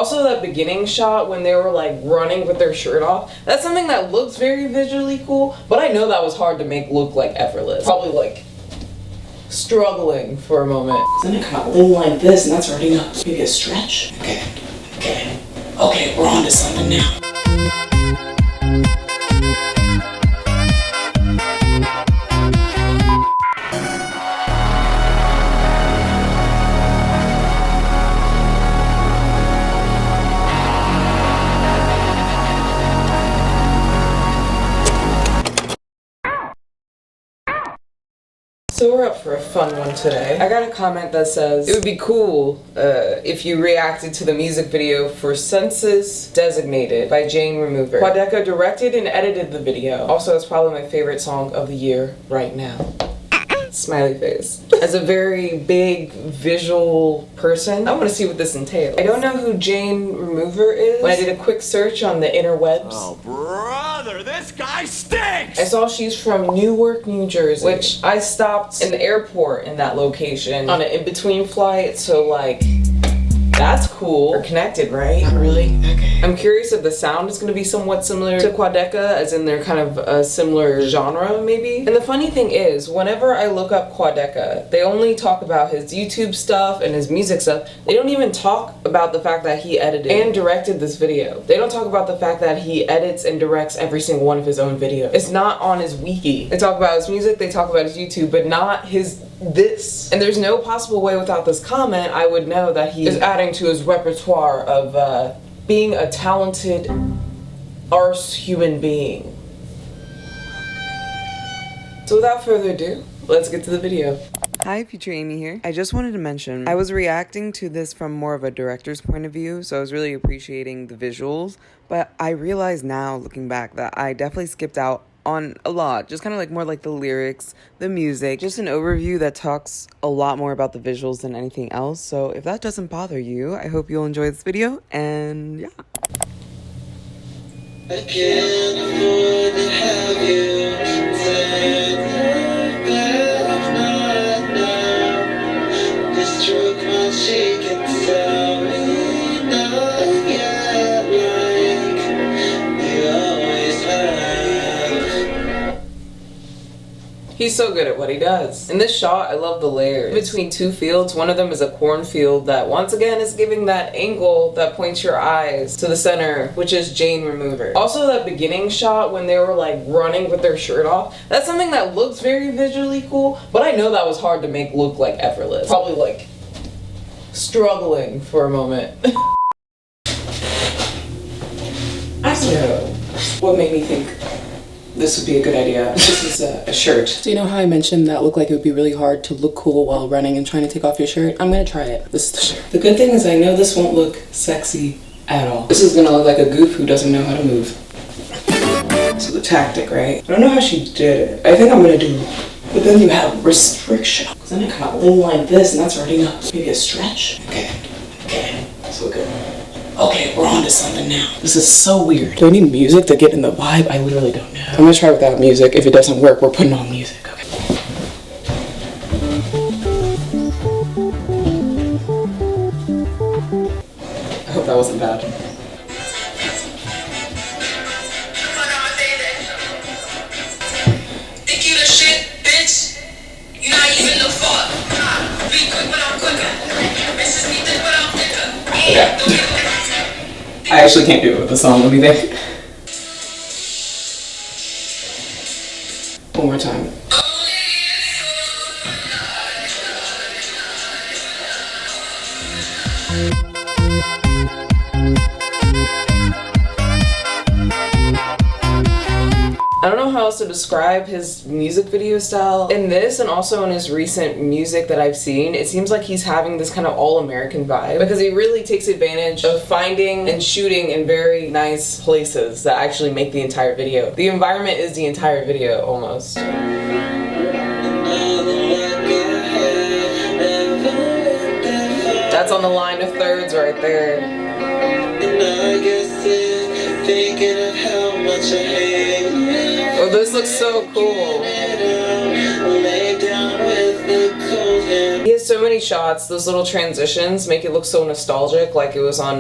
Also, that beginning shot when they were like running with their shirt off, that's something that looks very visually cool, but I know that was hard to make look like effortless. Probably like struggling for a moment. Then it kind of lean like this, and that's already enough. Maybe a stretch. Okay, we're on to something now. So we're up for a fun one today. I got a comment that says, it would be cool if you reacted to the music video for Census Designated by Jane Remover. Quadeca directed and edited the video. Also, it's probably my favorite song of the year right now. Smiley face. As a very big visual person, I want to see what this entails. I don't know who Jane Remover is. When I did a quick search on the interwebs, oh brother, this guy stinks! I saw she's from Newark, New Jersey, which I stopped in the airport in that location on an in-between flight, so like, that's cool. We're connected, right? Not really? Okay. I'm curious if the sound is going to be somewhat similar to Quadeca, as in they're kind of a similar genre, maybe. And the funny thing is, whenever I look up Quadeca, they only talk about his YouTube stuff and his music stuff. They don't even talk about the fact that he edited and directed this video. They don't talk about the fact that he edits and directs every single one of his own videos. It's not on his wiki. They talk about his music, they talk about his YouTube, but not his this. And there's no possible way without this comment I would know that he is adding to his repertoire of being a talented arse human being. So without further ado, let's get to the video. Hi, Future Amy here. I just wanted to mention, I was reacting to this from more of a director's point of view, so I was really appreciating the visuals, but I realize now, looking back, that I definitely skipped out on a lot, just kind of like more like the lyrics, the music, just an overview that talks a lot more about the visuals than anything else. So if that doesn't bother you, I hope you'll enjoy this video, and yeah. I can't afford to have you turn back now. Just stroke my cheek and tell me not yet like you always have. He's so good at what he does. In this shot, I love the layers. Between two fields, one of them is a cornfield that once again is giving that angle that points your eyes to the center, which is Jane Remover. Also, that beginning shot when they were like running with their shirt off, that's something that looks very visually cool, but I know that was hard to make look like effortless. Probably like struggling for a moment. I don't know what made me think this would be a good idea. This is a shirt. So you know how I mentioned that looked like it would be really hard to look cool while running and trying to take off your shirt? I'm gonna try it. This is the shirt. The good thing is I know this won't look sexy at all. This is gonna look like a goof who doesn't know how to move. So the tactic, right? I don't know how she did it. I think I'm gonna do, but then you have restriction. Then it kind of lean like this, and that's already enough. Maybe a stretch. Okay, so good. Okay, we're on to something now. This is so weird. Do I need music to get in the vibe? I literally don't know. I'm gonna try without music. If it doesn't work, we're putting on music. Okay. I hope that wasn't bad. Think you the shit, bitch? You not even the fuck. Be quick, but I'm quicker. Bitches be thick, but I'm thicker. Okay. I actually can't do it with the song. What do you think? One more time. I don't know how else to describe his music video style. In this and also in his recent music that I've seen, it seems like he's having this kind of all-American vibe because he really takes advantage of finding and shooting in very nice places that actually make the entire video. The environment is the entire video, almost. That's on the line of thirds right there. Oh, this looks so cool. He has so many many shots, those little transitions make it look so nostalgic, like it was on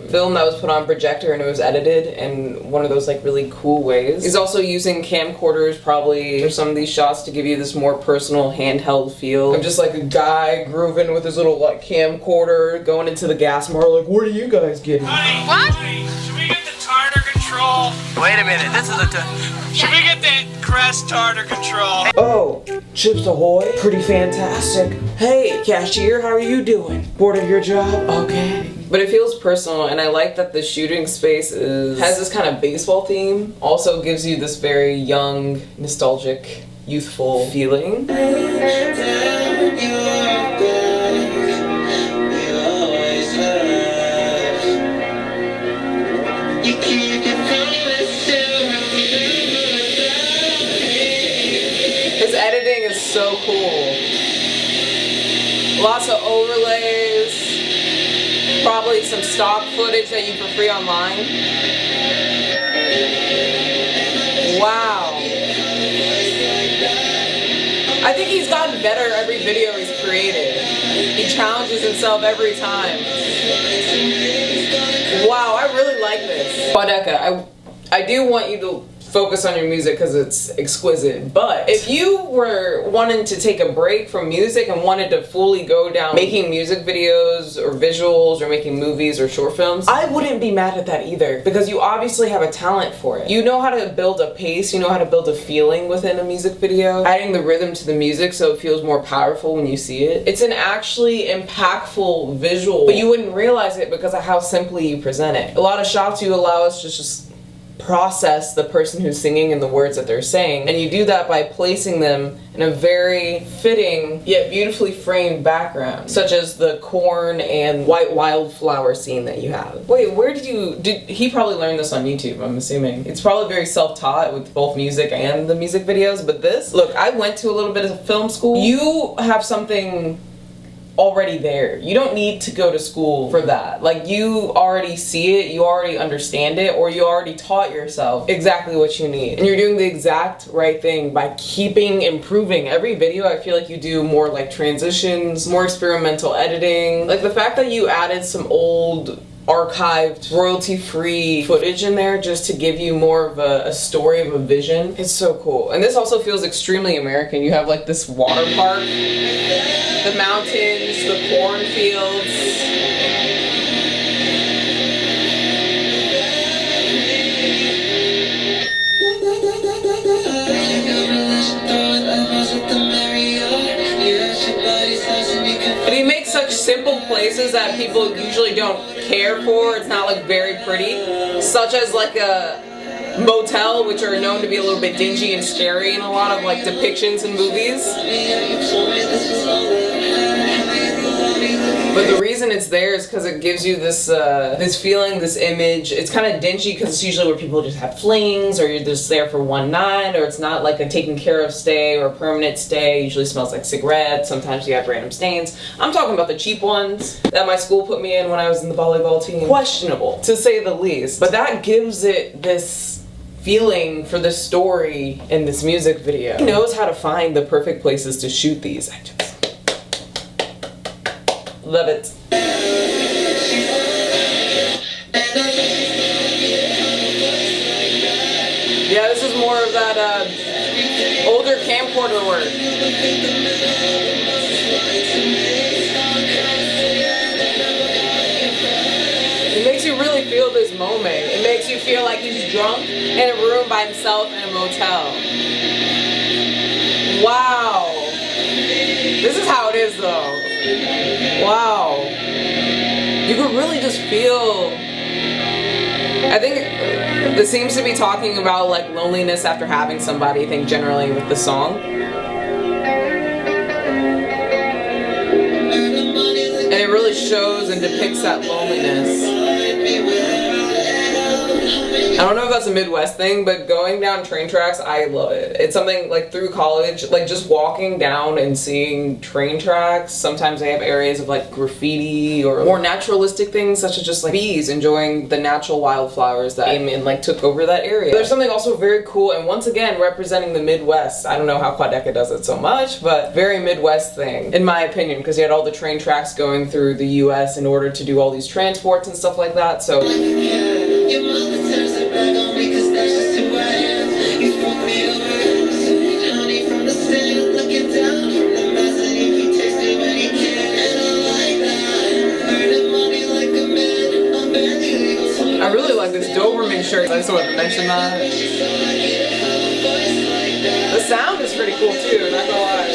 film that was put on projector and it was edited in one of those like really cool ways. He's also using camcorders probably for some of these shots to give you this more personal handheld feel. I'm just like a guy grooving with his little like camcorder going into the gas bar like, what are you guys getting? Honey, what? Honey, should we get the tartar control? Wait a minute, this is should we get the Crest tartar control? Oh, Chips Ahoy, pretty fantastic. Hey, cashier, how are you doing? Bored of your job? Okay. But it feels personal, and I like that the shooting space has this kind of baseball theme. Also gives you this very young, nostalgic, youthful feeling. His editing is so cool. Lots of overlays. Probably some stock footage that you can free online. Wow. I think he's gotten better every video he's created. He challenges himself every time. Wow, I really like this. Quadeca, I do want you to focus on your music because it's exquisite, but if you were wanting to take a break from music and wanted to fully go down making music videos or visuals or making movies or short films, I wouldn't be mad at that either, because you obviously have a talent for it. You know how to build a pace, you know how to build a feeling within a music video, adding the rhythm to the music so it feels more powerful when you see it. It's an actually impactful visual, but you wouldn't realize it because of how simply you present it. A lot of shots you allow us to just process the person who's singing and the words that they're saying, and you do that by placing them in a very fitting yet beautifully framed background, such as the corn and white wildflower scene that you have. Wait, where did he probably learned this on YouTube, I'm assuming. It's probably very self-taught with both music and the music videos, but this, look, I went to a little bit of film school. You have something already there. You don't need to go to school for that. Like, you already see it, you already understand it, or you already taught yourself exactly what you need. And you're doing the exact right thing by keeping improving. Every video I feel like you do more like transitions, more experimental editing. Like the fact that you added some old archived royalty-free footage in there just to give you more of a story of a vision. It's so cool. And this also feels extremely American. You have like this water park, the mountains, the cornfields. And he makes such simple places that people usually don't care for. It's not like very pretty, such as like a motel, which are known to be a little bit dingy and scary in a lot of like depictions in movies. But the reason it's there is because it gives you this this feeling, this image. It's kind of dingy because it's usually where people just have flings, or you're just there for one night, or it's not like a taken care of stay or a permanent stay. It usually smells like cigarettes. Sometimes you have random stains. I'm talking about the cheap ones that my school put me in when I was in the volleyball team. Questionable, to say the least. But that gives it this feeling for the story in this music video. He knows how to find the perfect places to shoot these. I just love it. Yeah, this is more of that older camcorder work. It makes you really feel this moment. It makes you feel like he's drunk in a room by himself in a motel. Wow. This is how it is though. Wow. You could really just feel, I think this seems to be talking about like loneliness after having somebody, I think generally with the song. And it really shows and depicts that loneliness. don't know if that's a Midwest thing, but going down train tracks, I love it. It's something like through college, like just walking down and seeing train tracks. Sometimes they have areas of like graffiti or more naturalistic things, such as just like bees enjoying the natural wildflowers that came and like took over that area. There's something also very cool, and once again representing the Midwest. I don't know how Quadeca does it so much, but very Midwest thing, in my opinion, because he had all the train tracks going through the US in order to do all these transports and stuff like that, so. Your mother turns her back on me 'cause that's just who I am. You fuck me over, sweet honey from the stand, looking down from the mezzanine. He takes me when he can, and I like that. Earning money like a man, I'm barely legal. I really like this Doberman shirt. I just wanted to mention that. The sound is pretty cool too, not gonna lie.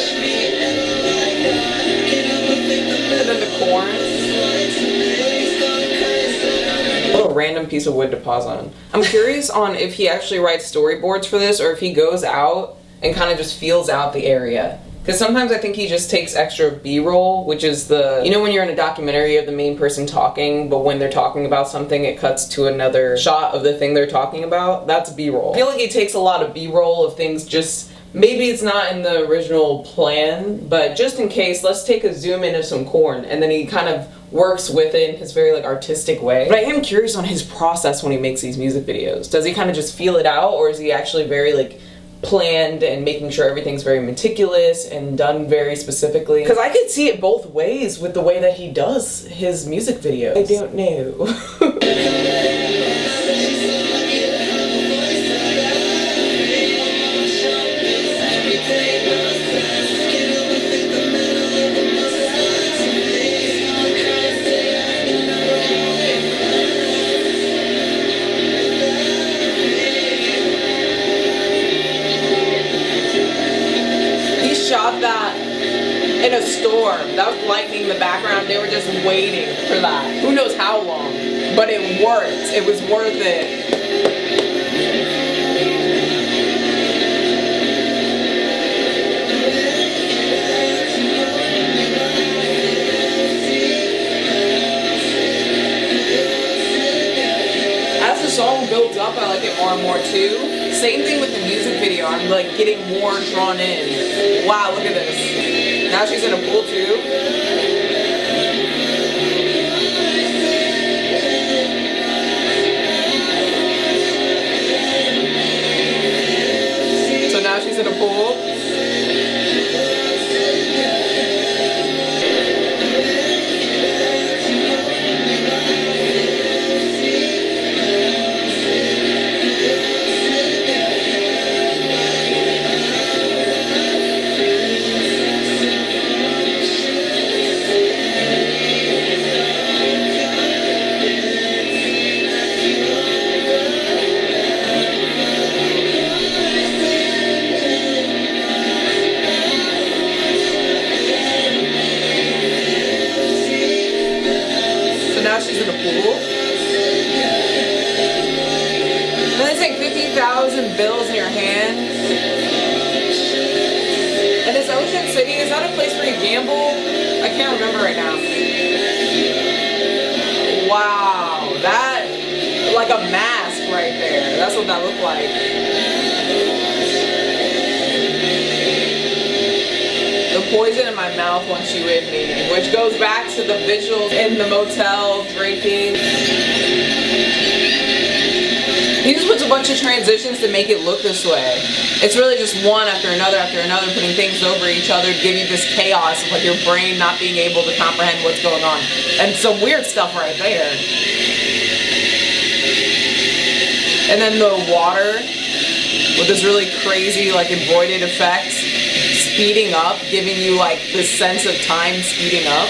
And then the corn. What a random piece of wood to pause on. I'm curious on if he actually writes storyboards for this or if he goes out and kind of just feels out the area. Because sometimes I think he just takes extra B-roll, which is the, you know when you're in a documentary you have the main person talking, but when they're talking about something it cuts to another shot of the thing they're talking about? That's B-roll. I feel like he takes a lot of B-roll of things just, maybe it's not in the original plan, but just in case, let's take a zoom in of some corn, and then he kind of works with it in his very like artistic way. But I am curious on his process when he makes these music videos. Does he kind of just feel it out, or is he actually very like planned and making sure everything's very meticulous and done very specifically? Because I could see it both ways with the way that he does his music videos. I don't know. Shot that in a storm. That was lightning in the background. They were just waiting for that. Who knows how long, but it worked. It was worth it. As the song builds up, I like it more and more too. Same thing with the music video. I'm like getting more drawn in. Wow, look at this. Now she's in a pool too. So now she's in a pool. Now she's in a pool. Then they take 50,000 bills in your hand. And is Ocean City, is that a place where you gamble? I can't remember right now. Wow, that, like a mask right there. That's what that looked like. The poison in my mouth once you hit me, which goes back to the visuals in the motel, drinking. He just puts a bunch of transitions to make it look this way. It's really just one after another, putting things over each other to give you this chaos of like your brain not being able to comprehend what's going on. And some weird stuff right there. And then the water with this really crazy like embroidered effects. Speeding up, giving you like this sense of time speeding up.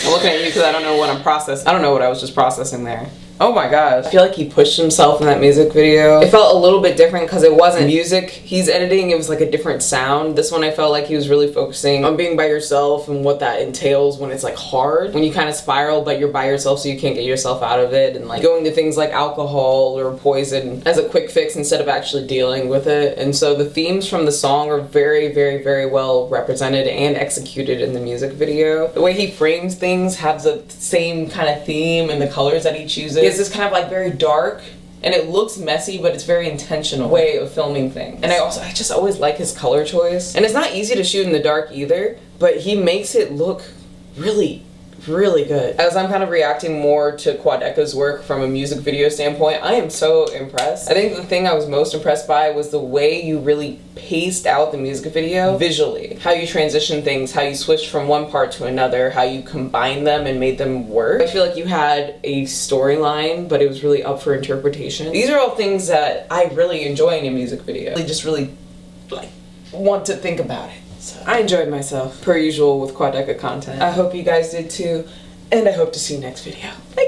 I'm looking at you because I don't know what I'm processing. I don't know what I was just processing there. Oh my gosh. I feel like he pushed himself in that music video. It felt a little bit different because it wasn't music he's editing, it was like a different sound. This one I felt like he was really focusing on being by yourself and what that entails when it's like hard. When you kind of spiral but you're by yourself so you can't get yourself out of it, and like going to things like alcohol or poison as a quick fix instead of actually dealing with it. And so the themes from the song are very, very, very well represented and executed in the music video. The way he frames things have the same kind of theme, and the colors that he chooses. He has this kind of like very dark, and it looks messy, but it's very intentional way of filming things. And I just always like his color choice. And it's not easy to shoot in the dark either, but he makes it look really, really good. As I'm kind of reacting more to Quadeca's work from a music video standpoint, I am so impressed. I think the thing I was most impressed by was the way you really paced out the music video visually. How you transition things, how you switched from one part to another, how you combined them and made them work. I feel like you had a storyline, but it was really up for interpretation. These are all things that I really enjoy in a music video. I just really like want to think about it. So I enjoyed myself, per usual with Quadeca content. I hope you guys did too, and I hope to see you next video. Bye!